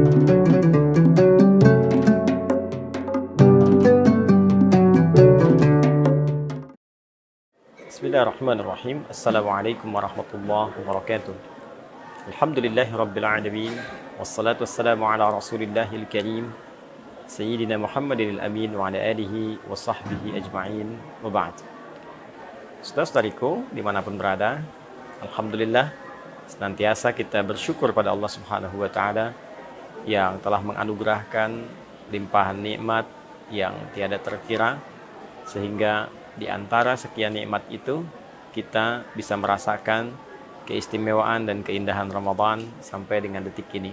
Bismillahirrahmanirrahim. Assalamualaikum warahmatullahi wabarakatuh. Alhamdulillahi rabbil alamin. Wassalatu wassalamu ala rasulillahil karim Sayyidina Muhammadin al-amin wa ala alihi wa sahbihi ajma'in wa ba'd. Saudara-saudariku dimanapun berada, Alhamdulillah senantiasa kita bersyukur pada Allah Subhanahu wa ta'ala yang telah menganugerahkan limpahan nikmat yang tiada terkira, sehingga di antara sekian nikmat itu kita bisa merasakan keistimewaan dan keindahan Ramadan sampai dengan detik ini.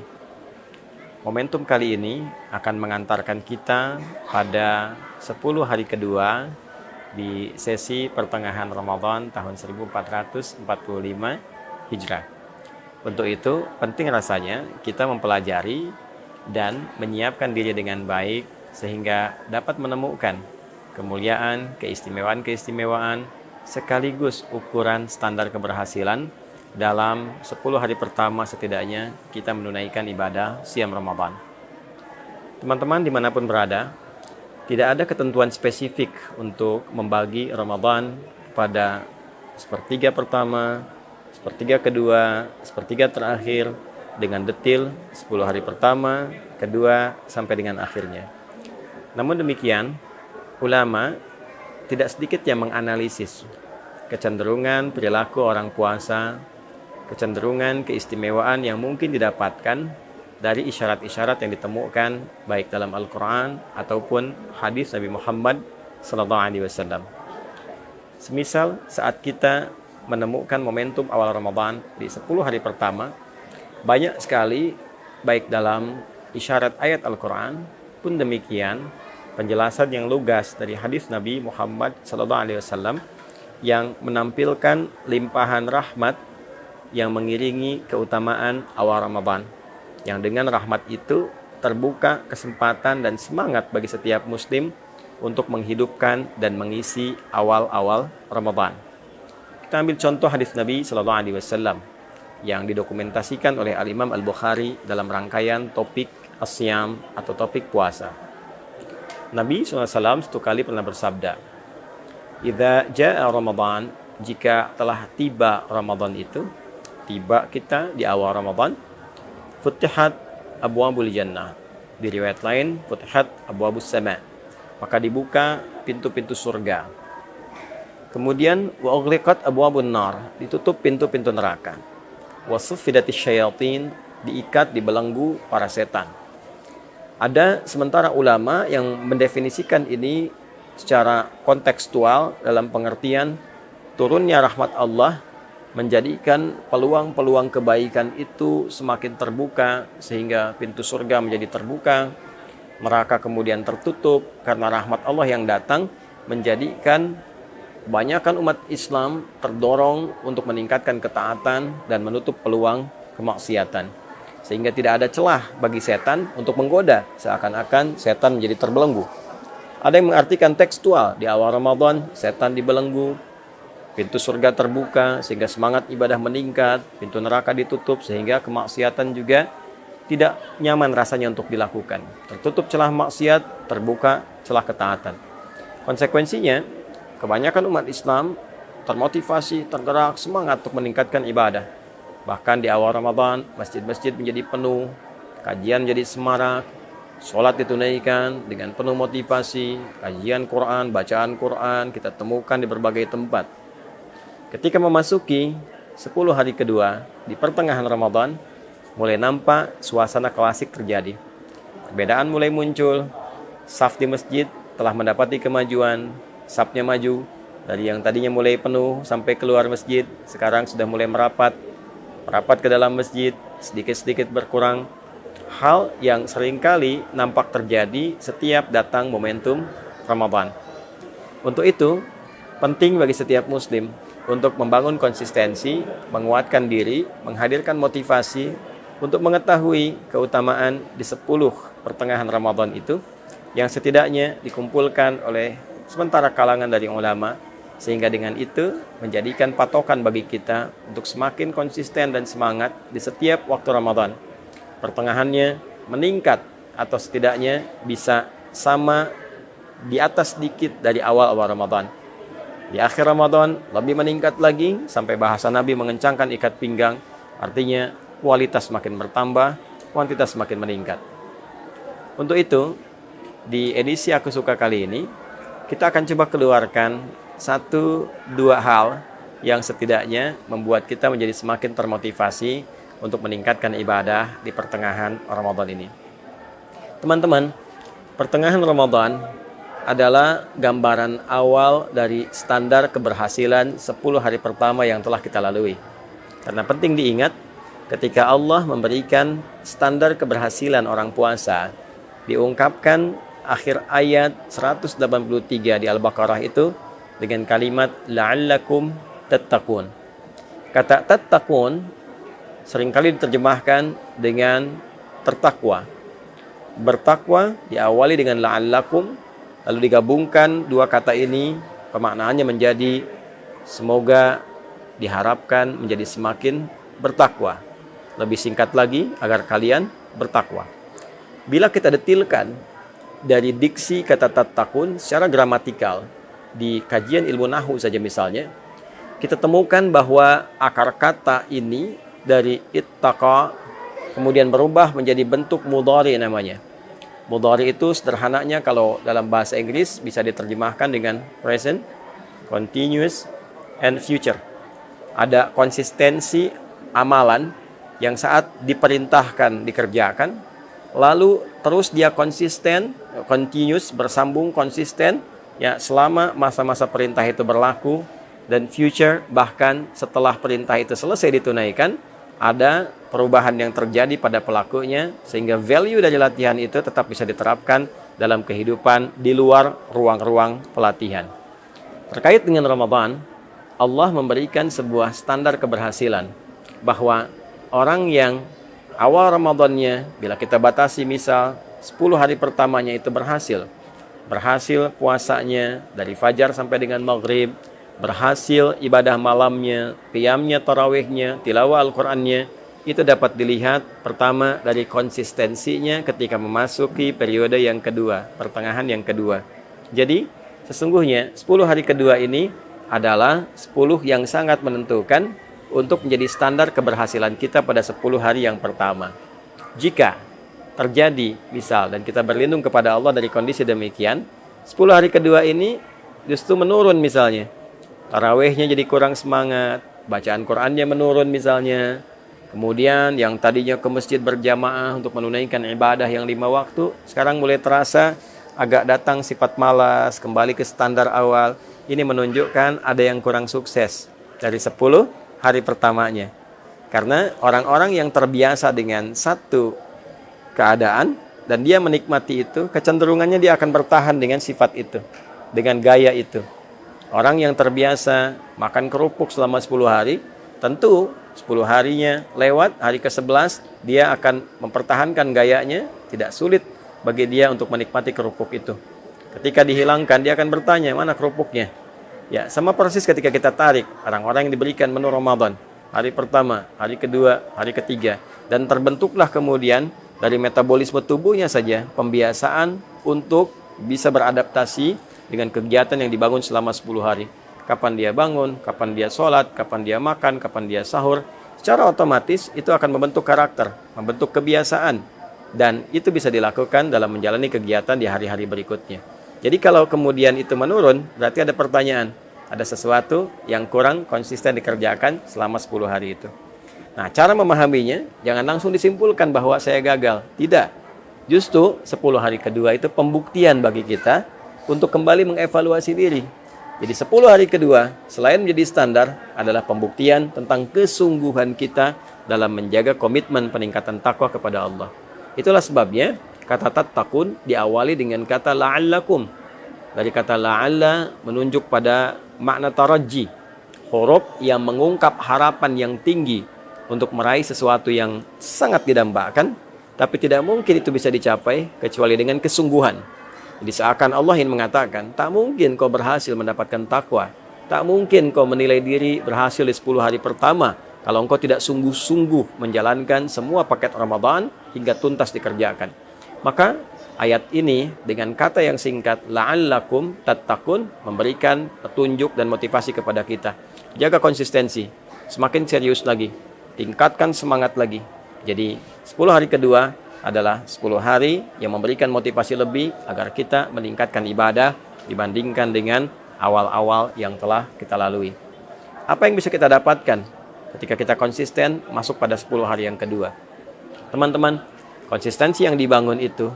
Momentum kali ini akan mengantarkan kita pada 10 hari kedua di sesi pertengahan Ramadan tahun 1445 Hijrah. Untuk itu penting rasanya kita mempelajari dan menyiapkan diri dengan baik sehingga dapat menemukan kemuliaan, keistimewaan-keistimewaan sekaligus ukuran standar keberhasilan dalam 10 hari pertama setidaknya kita menunaikan ibadah siam Ramadan. Teman-teman dimanapun berada, tidak ada ketentuan spesifik untuk membagi Ramadan pada sepertiga pertama, sepertiga kedua, sepertiga terakhir dengan detil 10 hari pertama, kedua, sampai dengan akhirnya. Namun demikian, ulama tidak sedikit yang menganalisis kecenderungan perilaku orang puasa, kecenderungan keistimewaan yang mungkin didapatkan dari isyarat-isyarat yang ditemukan baik dalam Al-Quran ataupun hadis Nabi Muhammad SAW. Semisal saat kita menemukan momentum awal Ramadan di 10 hari pertama, banyak sekali baik dalam isyarat ayat Al-Quran pun demikian penjelasan yang lugas dari hadis Nabi Muhammad SAW yang menampilkan limpahan rahmat yang mengiringi keutamaan awal Ramadan, yang dengan rahmat itu terbuka kesempatan dan semangat bagi setiap muslim untuk menghidupkan dan mengisi awal-awal Ramadan. Kita ambil contoh hadis Nabi SAW yang didokumentasikan oleh Al-Imam Al-Bukhari dalam rangkaian topik as-siyam atau topik puasa. Nabi SAW satu kali pernah bersabda, "Idza jaa Ramadan," jika telah tiba Ramadan itu, tiba kita di awal Ramadan, "Futihat abwabul jannah." Di riwayat lain, "Futihat abwabus sama." Maka dibuka pintu-pintu surga. Kemudian, "Wa ughliqat abwabun nar." Ditutup pintu-pintu neraka. "Wa suffidatis syayatin." Diikat, dibelenggu para setan. Ada sementara ulama yang mendefinisikan ini secara kontekstual dalam pengertian turunnya rahmat Allah menjadikan peluang-peluang kebaikan itu semakin terbuka sehingga pintu surga menjadi terbuka, neraka kemudian tertutup karena rahmat Allah yang datang menjadikan kebanyakan umat Islam terdorong untuk meningkatkan ketaatan dan menutup peluang kemaksiatan. Sehingga tidak ada celah bagi setan untuk menggoda, seakan-akan setan menjadi terbelenggu. Ada yang mengartikan tekstual, di awal Ramadan setan dibelenggu, pintu surga terbuka sehingga semangat ibadah meningkat, pintu neraka ditutup sehingga kemaksiatan juga tidak nyaman rasanya untuk dilakukan. Tertutup celah maksiat, terbuka celah ketaatan. Konsekuensinya, kebanyakan umat Islam termotivasi, tergerak, semangat untuk meningkatkan ibadah. Bahkan di awal Ramadan, masjid-masjid menjadi penuh, kajian menjadi semarak, sholat ditunaikan dengan penuh motivasi, kajian Quran, bacaan Quran kita temukan di berbagai tempat. Ketika memasuki 10 hari kedua di pertengahan Ramadan, mulai nampak suasana klasik terjadi. Perbedaan mulai muncul, saf di masjid telah mendapati kemajuan, safnya maju, dari yang tadinya mulai penuh sampai keluar masjid, sekarang sudah mulai merapat ke dalam masjid, sedikit-sedikit berkurang. Hal yang seringkali nampak terjadi setiap datang momentum Ramadan. Untuk itu, penting bagi setiap muslim untuk membangun konsistensi, menguatkan diri, menghadirkan motivasi untuk mengetahui keutamaan di 10 pertengahan Ramadan itu yang setidaknya dikumpulkan oleh sementara kalangan dari ulama, sehingga dengan itu menjadikan patokan bagi kita untuk semakin konsisten dan semangat di setiap waktu Ramadan. Pertengahannya meningkat atau setidaknya bisa sama di atas sedikit dari awal-awal Ramadan. Di akhir Ramadan lebih meningkat lagi sampai bahasa Nabi mengencangkan ikat pinggang, artinya kualitas makin bertambah, kuantitas makin meningkat. Untuk itu, di edisi Aku Suka kali ini, kita akan coba keluarkan 1-2 hal yang setidaknya membuat kita menjadi semakin termotivasi untuk meningkatkan ibadah di pertengahan Ramadan ini. Teman-teman, pertengahan Ramadan adalah gambaran awal dari standar keberhasilan 10 hari pertama yang telah kita lalui. Karena penting diingat, ketika Allah memberikan standar keberhasilan orang puasa, diungkapkan akhir ayat 183 di Al-Baqarah itu dengan kalimat la'allakum tattaqun. Kata tattaqun seringkali diterjemahkan dengan tertakwa. Bertakwa diawali dengan la'allakum, lalu digabungkan dua kata ini, pemaknaannya menjadi semoga diharapkan menjadi semakin bertakwa. Lebih singkat lagi, agar kalian bertakwa. Bila kita detilkan dari diksi kata tattaqun secara gramatikal di kajian ilmu nahwu saja misalnya, kita temukan bahwa akar kata ini dari ittaqa kemudian berubah menjadi bentuk mudhari namanya. Mudhari itu sederhananya kalau dalam bahasa Inggris bisa diterjemahkan dengan present, continuous, and future. Ada konsistensi amalan yang saat diperintahkan dikerjakan, lalu terus dia konsisten, continuous, bersambung, konsisten, ya selama masa-masa perintah itu berlaku, dan future bahkan setelah perintah itu selesai ditunaikan, ada perubahan yang terjadi pada pelakunya sehingga value dari latihan itu tetap bisa diterapkan dalam kehidupan di luar ruang-ruang pelatihan. Terkait dengan Ramadan, Allah memberikan sebuah standar keberhasilan bahwa orang yang awal Ramadannya, bila kita batasi misal 10 hari pertamanya itu berhasil puasanya dari fajar sampai dengan maghrib, berhasil ibadah malamnya, qiyamnya, tarawihnya, tilawah Al-Qur'annya, itu dapat dilihat pertama dari konsistensinya ketika memasuki periode yang kedua, pertengahan yang kedua. Jadi sesungguhnya 10 hari kedua ini adalah 10 yang sangat menentukan untuk menjadi standar keberhasilan kita pada 10 hari yang pertama. Jika terjadi misal dan kita berlindung kepada Allah dari kondisi demikian, 10 hari kedua ini justru menurun misalnya, tarawihnya jadi kurang semangat, bacaan Qur'annya menurun misalnya, kemudian yang tadinya ke masjid berjamaah untuk menunaikan ibadah yang 5 waktu, sekarang mulai terasa agak datang sifat malas, kembali ke standar awal. Ini menunjukkan ada yang kurang sukses dari 10 hari pertamanya. Karena orang-orang yang terbiasa dengan satu keadaan dan dia menikmati itu, kecenderungannya dia akan bertahan dengan sifat itu, dengan gaya itu. Orang yang terbiasa makan kerupuk selama 10 hari, tentu 10 harinya lewat, hari ke-11 dia akan mempertahankan gayanya, tidak sulit bagi dia untuk menikmati kerupuk itu. Ketika dihilangkan, dia akan bertanya, mana kerupuknya? Ya, sama persis ketika kita tarik orang-orang yang diberikan menu Ramadan, hari pertama, hari kedua, hari ketiga, dan terbentuklah kemudian dari metabolisme tubuhnya saja pembiasaan untuk bisa beradaptasi dengan kegiatan yang dibangun selama 10 hari. Kapan dia bangun, kapan dia sholat, kapan dia makan, kapan dia sahur. Secara otomatis itu akan membentuk karakter, membentuk kebiasaan. Dan itu bisa dilakukan dalam menjalani kegiatan di hari-hari berikutnya. Jadi kalau kemudian itu menurun, berarti ada pertanyaan. Ada sesuatu yang kurang konsisten dikerjakan selama 10 hari itu. Nah, cara memahaminya, jangan langsung disimpulkan bahwa saya gagal. Tidak. Justru 10 hari kedua itu pembuktian bagi kita untuk kembali mengevaluasi diri. Jadi 10 hari kedua, selain menjadi standar, adalah pembuktian tentang kesungguhan kita dalam menjaga komitmen peningkatan takwa kepada Allah. Itulah sebabnya kata tattaqun diawali dengan kata la'allakum. Dari kata la'alla menunjuk pada makna taraji, huruf yang mengungkap harapan yang tinggi untuk meraih sesuatu yang sangat didambakan, tapi tidak mungkin itu bisa dicapai kecuali dengan kesungguhan. Jadi seakan Allah ingin mengatakan, tak mungkin kau berhasil mendapatkan takwa, tak mungkin kau menilai diri berhasil di 10 hari pertama kalau engkau tidak sungguh-sungguh menjalankan semua paket Ramadan hingga tuntas dikerjakan. Maka ayat ini dengan kata yang singkat la'allakum tattaqun memberikan petunjuk dan motivasi kepada kita. Jaga konsistensi, semakin serius lagi, tingkatkan semangat lagi. Jadi 10 hari kedua adalah 10 hari yang memberikan motivasi lebih agar kita meningkatkan ibadah dibandingkan dengan awal-awal yang telah kita lalui. Apa yang bisa kita dapatkan ketika kita konsisten masuk pada 10 hari yang kedua? Teman-teman, konsistensi yang dibangun itu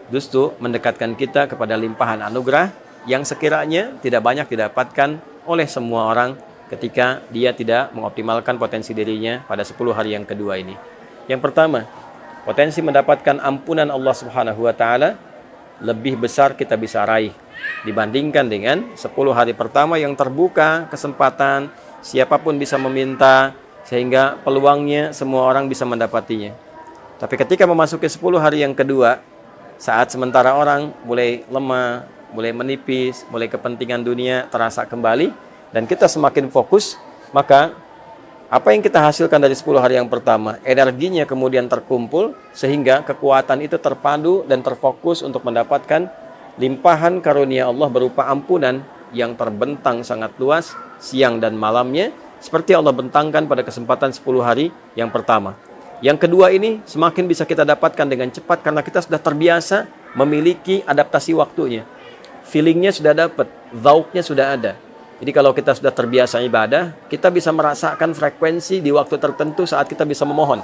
justru mendekatkan kita kepada limpahan anugerah yang sekiranya tidak banyak didapatkan oleh semua orang ketika dia tidak mengoptimalkan potensi dirinya pada 10 hari yang kedua ini. Yang pertama, potensi mendapatkan ampunan Allah Subhanahu wa taala lebih besar kita bisa raih dibandingkan dengan 10 hari pertama yang terbuka kesempatan, siapapun bisa meminta sehingga peluangnya semua orang bisa mendapatinya. Tapi ketika memasuki 10 hari yang kedua, saat sementara orang mulai lemah, mulai menipis, mulai kepentingan dunia terasa kembali dan kita semakin fokus, maka apa yang kita hasilkan dari 10 hari yang pertama, energinya kemudian terkumpul sehingga kekuatan itu terpadu dan terfokus untuk mendapatkan limpahan karunia Allah berupa ampunan yang terbentang sangat luas siang dan malamnya seperti Allah bentangkan pada kesempatan 10 hari yang pertama. Yang kedua ini semakin bisa kita dapatkan dengan cepat karena kita sudah terbiasa memiliki adaptasi waktunya. Feelingnya sudah dapat, zauknya sudah ada. Jadi kalau kita sudah terbiasa ibadah, kita bisa merasakan frekuensi di waktu tertentu saat kita bisa memohon.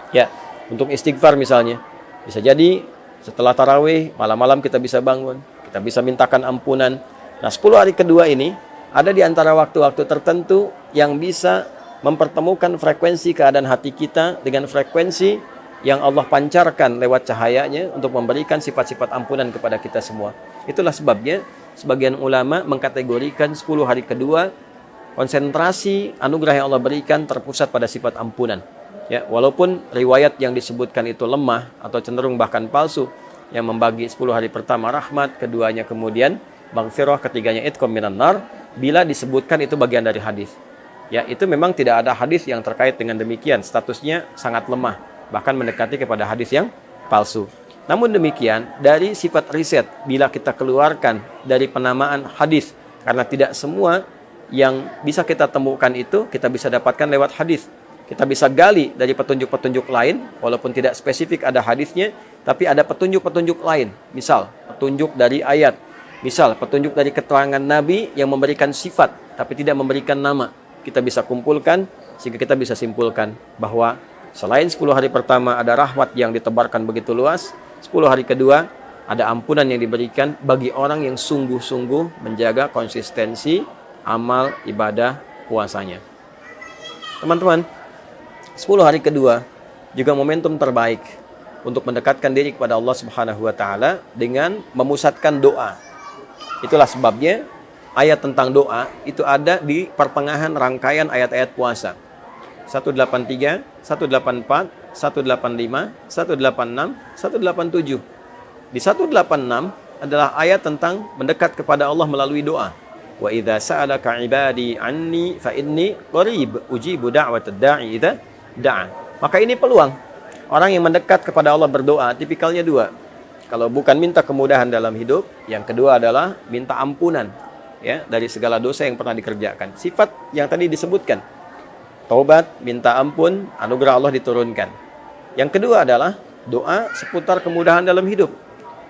Ya, untuk istighfar misalnya. Bisa jadi setelah tarawih, malam-malam kita bisa bangun, kita bisa mintakan ampunan. Nah, 10 hari kedua ini ada di antara waktu-waktu tertentu yang bisa mempertemukan frekuensi keadaan hati kita dengan frekuensi yang Allah pancarkan lewat cahayanya untuk memberikan sifat-sifat ampunan kepada kita semua. Itulah sebabnya sebagian ulama mengkategorikan 10 hari kedua konsentrasi anugerah yang Allah berikan terpusat pada sifat ampunan. Ya, walaupun riwayat yang disebutkan itu lemah atau cenderung bahkan palsu, yang membagi 10 hari pertama rahmat, keduanya kemudian maghfirah, ketiganya itqam minan nar, bila disebutkan itu bagian dari hadis. Ya, itu memang tidak ada hadis yang terkait dengan demikian, statusnya sangat lemah, bahkan mendekati kepada hadis yang palsu. Namun demikian, dari sifat riset, bila kita keluarkan dari penamaan hadis, karena tidak semua yang bisa kita temukan itu, kita bisa dapatkan lewat hadis. Kita bisa gali dari petunjuk-petunjuk lain, walaupun tidak spesifik ada hadisnya, tapi ada petunjuk-petunjuk lain. Misal, petunjuk dari ayat. Misal, petunjuk dari keterangan Nabi yang memberikan sifat, tapi tidak memberikan nama. Kita bisa kumpulkan, sehingga kita bisa simpulkan bahwa selain 10 hari pertama ada rahmat yang ditebarkan begitu luas, 10 hari kedua ada ampunan yang diberikan bagi orang yang sungguh-sungguh menjaga konsistensi amal ibadah puasanya. Teman-teman, 10 hari kedua juga momentum terbaik untuk mendekatkan diri kepada Allah Subhanahu wa taala dengan memusatkan doa. Itulah sebabnya ayat tentang doa itu ada di pertengahan rangkaian ayat-ayat puasa. 183, 184, 185, 186, 187. Di 186 adalah ayat tentang mendekat kepada Allah melalui doa. Wa idza sa'alaka 'ibadi 'anni fa inni qarib ujibu da'watad da'i idza da'a. Maka ini peluang. Orang yang mendekat kepada Allah berdoa tipikalnya dua. Kalau bukan minta kemudahan dalam hidup, yang kedua adalah minta ampunan ya dari segala dosa yang pernah dikerjakan. Sifat yang tadi disebutkan. Taubat, minta ampun, anugerah Allah diturunkan. Yang kedua adalah doa seputar kemudahan dalam hidup.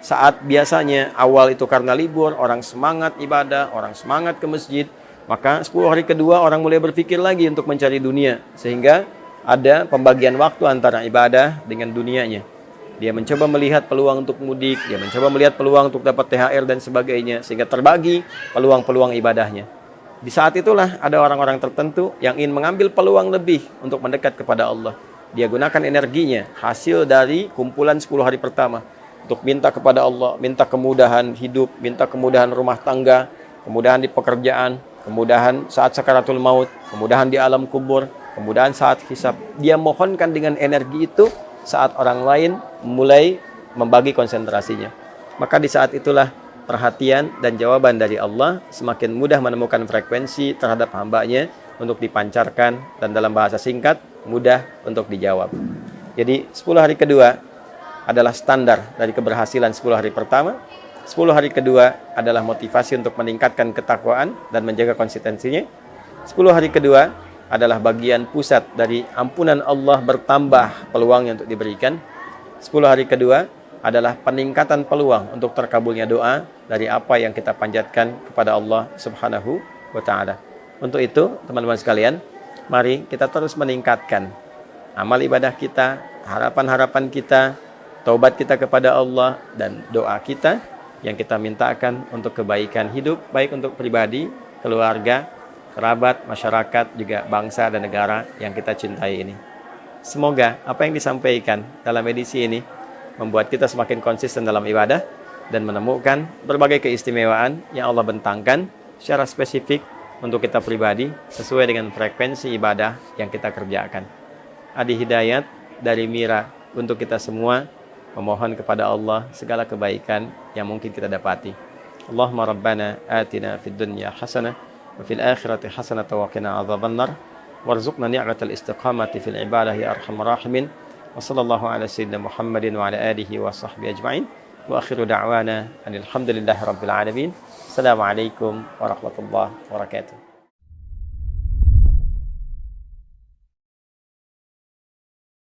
Saat biasanya awal itu karena libur, orang semangat ibadah, orang semangat ke masjid, maka 10 hari kedua orang mulai berpikir lagi untuk mencari dunia. Sehingga ada pembagian waktu antara ibadah dengan dunianya. Dia mencoba melihat peluang untuk mudik, dia mencoba melihat peluang untuk dapat THR dan sebagainya. Sehingga terbagi peluang-peluang ibadahnya. Di saat itulah ada orang-orang tertentu yang ingin mengambil peluang lebih untuk mendekat kepada Allah. Dia gunakan energinya, hasil dari kumpulan 10 hari pertama, untuk minta kepada Allah, minta kemudahan hidup, minta kemudahan rumah tangga, kemudahan di pekerjaan, kemudahan saat sakaratul maut, kemudahan di alam kubur, kemudahan saat hisab. Dia mohonkan dengan energi itu saat orang lain mulai membagi konsentrasinya. Maka di saat itulah perhatian dan jawaban dari Allah semakin mudah menemukan frekuensi terhadap hambanya untuk dipancarkan dan dalam bahasa singkat mudah untuk dijawab. Jadi 10 hari kedua adalah standar dari keberhasilan 10 hari pertama. 10 hari kedua adalah motivasi untuk meningkatkan ketakwaan dan menjaga konsistensinya. 10 hari kedua adalah bagian pusat dari ampunan Allah bertambah peluangnya untuk diberikan. 10 hari kedua adalah peningkatan peluang untuk terkabulnya doa dari apa yang kita panjatkan kepada Allah Subhanahu wa Ta'ala. Untuk itu, teman-teman sekalian, mari kita terus meningkatkan amal ibadah kita, harapan-harapan kita, taubat kita kepada Allah, dan doa kita yang kita mintakan untuk kebaikan hidup, baik untuk pribadi, keluarga, kerabat, masyarakat, juga bangsa dan negara yang kita cintai ini. Semoga apa yang disampaikan dalam edisi ini membuat kita semakin konsisten dalam ibadah dan menemukan berbagai keistimewaan yang Allah bentangkan secara spesifik untuk kita pribadi sesuai dengan frekuensi ibadah yang kita kerjakan. Adi Hidayat dari Mira untuk kita semua memohon kepada Allah segala kebaikan yang mungkin kita dapati. Allahumma rabbana atina fid dunya hasanah wa fil akhirati hasanah wa qina adzabannar warzuqna ni'matal istiqamati fil ibadah ya arhamar rahimin. Wa sallallahu ala sayyidina Muhammadin wa ala alihi wa sahbihi ajma'in. Wa akhiru da'wana alhamdulillahi rabbil alamin. Assalamualaikum warahmatullahi wabarakatuh.